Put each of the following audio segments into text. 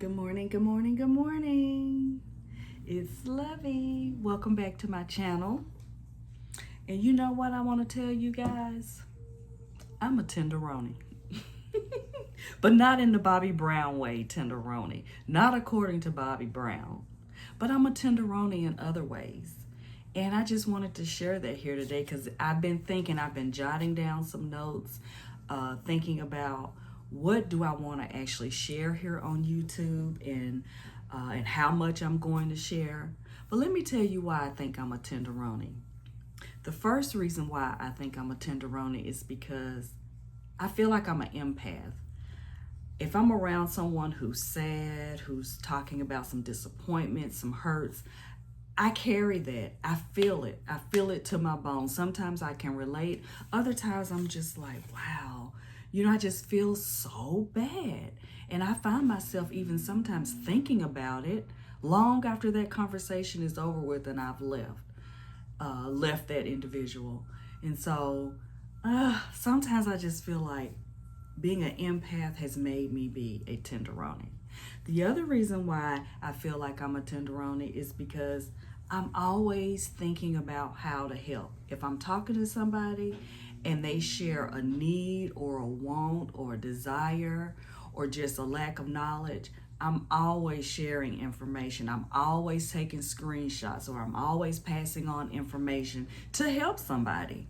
Good morning, good morning, good morning. It's Lovey. Welcome back to my channel. And you know what I want to tell you guys? I'm a Tenderoni. But not in the Bobby Brown way, Tenderoni. Not according to Bobby Brown. But I'm a Tenderoni in other ways. And I just wanted to share that here today because I've been jotting down some notes, thinking about what do I want to actually share here on YouTube and how much I'm going to share. But let me tell you why I think I'm a Tenderoni. The first reason why I think I'm a Tenderoni is because I feel like I'm an empath. If I'm around someone who's sad, who's talking about some disappointment, some hurts, I carry that. I feel it. I feel it to my bones. Sometimes I can relate. Other times I'm just like, wow, I just feel so bad. And I find myself even sometimes thinking about it long after that conversation is over with and I've left that individual. And so sometimes I just feel like being an empath has made me be a Tenderoni. The other reason why I feel like I'm a Tenderoni is because I'm always thinking about how to help. If I'm talking to somebody and they share a need or a want or a desire or just a lack of knowledge, I'm always sharing information. I'm always taking screenshots or I'm always passing on information to help somebody.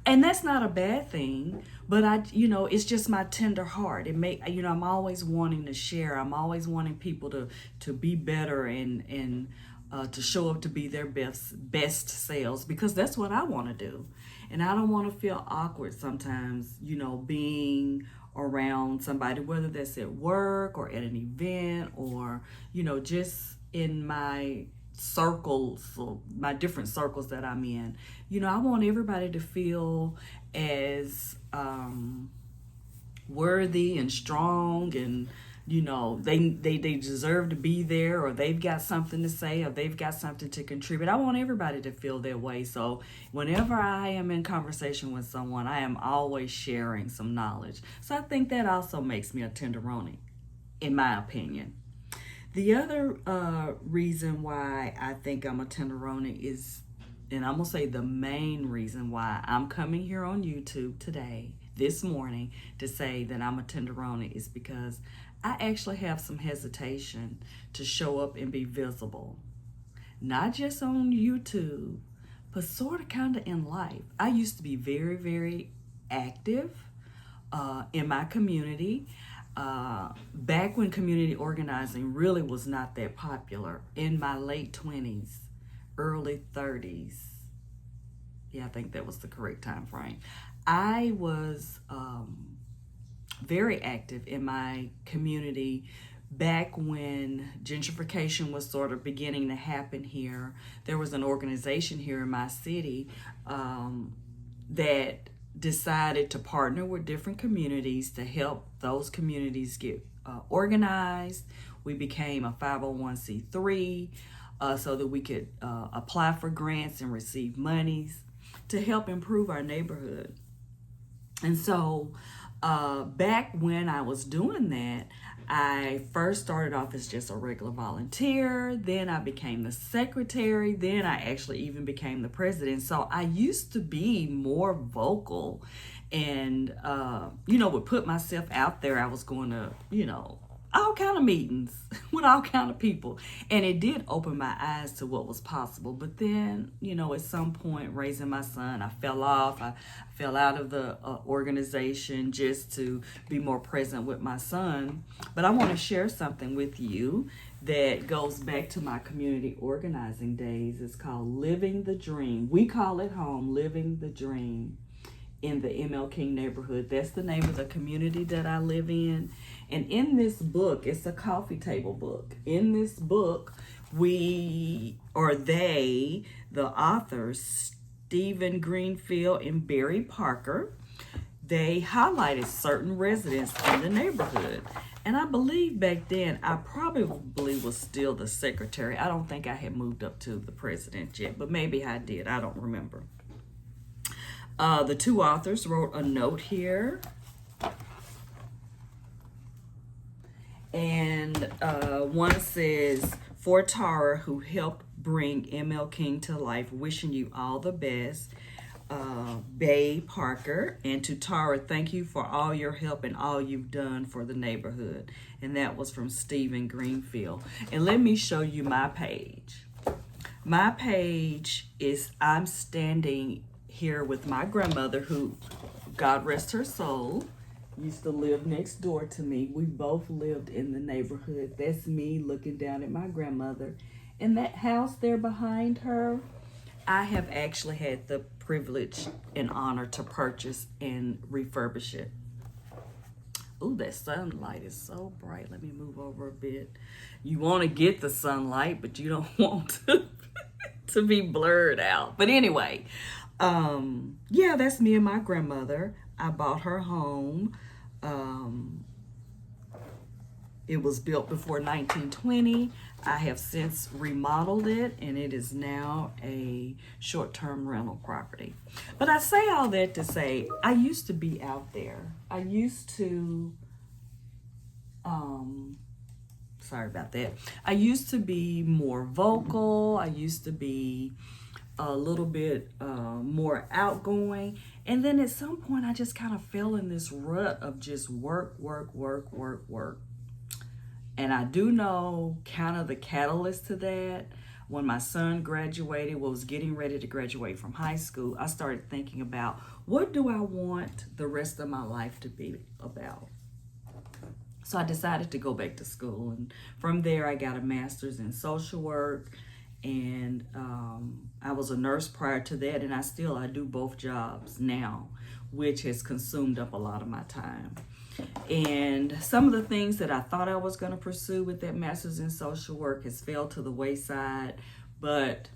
And that's not a bad thing, but it's just my tender heart. I'm always wanting to share. I'm always wanting people to be better and to show up to be their best selves because that's what I want to do. And I don't want to feel awkward sometimes, being around somebody, whether that's at work or at an event or, just in my circles, my different circles that I'm in. I want everybody to feel as worthy and strong and they deserve to be there, or they've got something to say, or they've got something to contribute. I want everybody to feel that way. So whenever I am in conversation with someone, I am always sharing some knowledge. So I think that also makes me a Tenderoni, in my opinion. The other reason why I think I'm a Tenderoni is, and I'm going to say the main reason why I'm coming here on YouTube today, this morning, to say that I'm a Tenderoni is because I actually have some hesitation to show up and be visible. Not just on YouTube, but sort of kind of in life. I used to be very, very active in my community. Back when community organizing really was not that popular, in my late 20s, early 30s. Yeah, I think that was the correct time frame. I was very active in my community back when gentrification was sort of beginning to happen here. There was an organization here in my city that decided to partner with different communities to help those communities get organized. We became a 501c3 so that we could apply for grants and receive monies to help improve our neighborhood. And so back when I was doing that, I first started off as just a regular volunteer. Then I became the secretary. Then I actually even became the president. So I used to be more vocal and, would put myself out there. I was going to, all kind of meetings with all kind of people. And it did open my eyes to what was possible. But then, at some point raising my son, I fell off. I fell out of the organization just to be more present with my son. But I want to share something with you that goes back to my community organizing days. It's called Living the Dream. We call it home, Living the Dream, in the ML King neighborhood. That's the name of the community that I live in. And in this book, it's a coffee table book. In this book, the authors, Stephen Greenfield and Barry Parker, they highlighted certain residents in the neighborhood. And I believe back then, I probably was still the secretary. I don't think I had moved up to the president yet, but maybe I did. I don't remember. The two authors wrote a note here. And One says, for Tara, who helped bring ML King to life, wishing you all the best. Bay Parker. And to Tara, thank you for all your help and all you've done for the neighborhood. And that was from Stephen Greenfield. And let me show you my page. My page is, I'm standing here with my grandmother, who, God rest her soul, used to live next door to me. We both lived in the neighborhood. That's me looking down at my grandmother. And that house there behind her, I have actually had the privilege and honor to purchase and refurbish it. Ooh, that sunlight is so bright. Let me move over a bit. You want to get the sunlight, but you don't want to be blurred out. But anyway, yeah, that's me and my grandmother. I bought her home. It was built before 1920. I have since remodeled it, and it is now a short-term rental property. But I say all that to say, I used to be out there. I used to, sorry about that. I used to be more vocal. I used to be a little bit more outgoing. And then at some point, I just kind of fell in this rut of just work. And I do know kind of the catalyst to that. When my son graduated, was getting ready to graduate from high school, I started thinking about, what do I want the rest of my life to be about? So I decided to go back to school. And from there, I got a master's in social work. And I was a nurse prior to that. And I do both jobs now, which has consumed up a lot of my time. And some of the things that I thought I was going to pursue with that master's in social work has fell to the wayside. But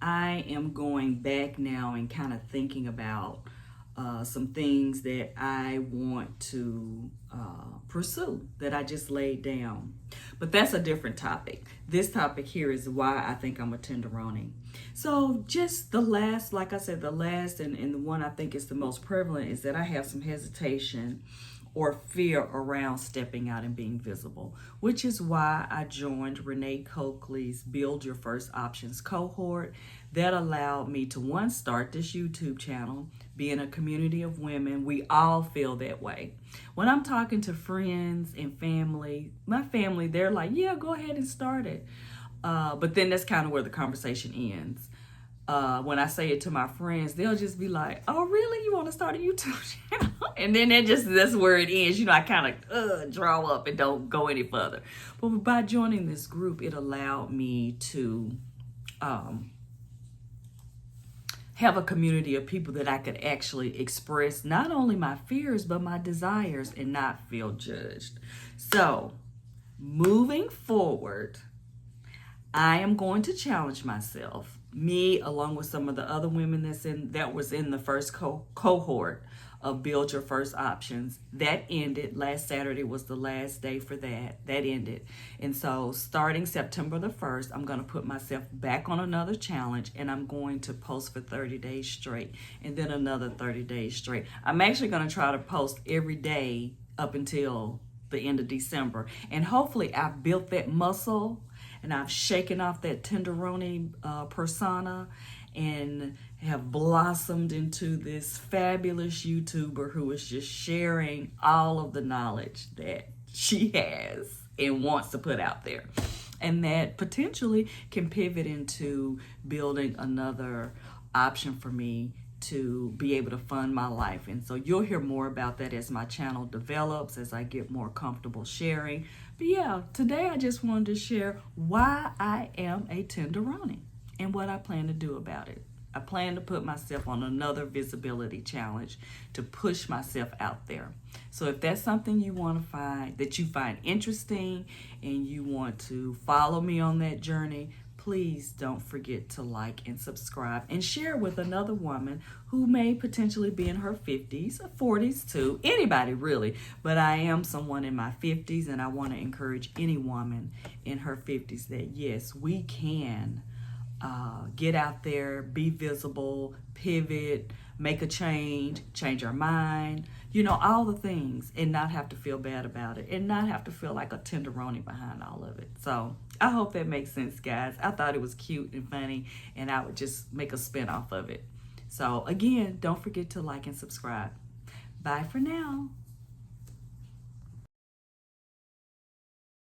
I am going back now and kind of thinking about some things that I want to pursue that I just laid down. But that's a different topic. This topic here is why I think I'm a tenderoni. So just the last, like I said, the last and the one I think is the most prevalent is that I have some hesitation or fear around stepping out and being visible, which is why I joined Renee Coakley's Build Your First Options cohort. That allowed me to, one, start this YouTube channel, be in a community of women. We all feel that way. When I'm talking to friends and family, my family, they're like, yeah, go ahead and start it. But then that's kind of where the conversation ends. When I say it to my friends, they'll just be like, oh, really? You want to start a YouTube channel? And then that's where it ends. You know, I kind of draw up and don't go any further. But by joining this group, it allowed me to have a community of people that I could actually express not only my fears, but my desires and not feel judged. So moving forward, I am going to challenge myself. Me, along with some of the other women that was in the first cohort of Build Your First Options. That ended. Last Saturday was the last day for that. That ended. And so starting September the 1st, I'm going to put myself back on another challenge, and I'm going to post for 30 days straight and then another 30 days straight. I'm actually going to try to post every day up until the end of December. And hopefully I've built that muscle and I've shaken off that tenderoni persona and have blossomed into this fabulous YouTuber who is just sharing all of the knowledge that she has and wants to put out there. And that potentially can pivot into building another option for me to be able to fund my life. And so you'll hear more about that as my channel develops, as I get more comfortable sharing. But yeah, today I just wanted to share why I am a tenderoni and what I plan to do about it. I plan to put myself on another visibility challenge to push myself out there. So if that's something you want to find, that you find interesting, and you want to follow me on that journey, please don't forget to like and subscribe and share with another woman who may potentially be in her 50s or 40s too. Anybody really. But I am someone in my 50s, and I want to encourage any woman in her 50s that yes, we can get out there, be visible, pivot, make a change our mind. you know, all the things, and not have to feel bad about it, and not have to feel like a tenderoni behind all of it. So I hope that makes sense, guys. I thought it was cute and funny, and I would just make a spin off of it. So again, don't forget to like and subscribe. Bye for now.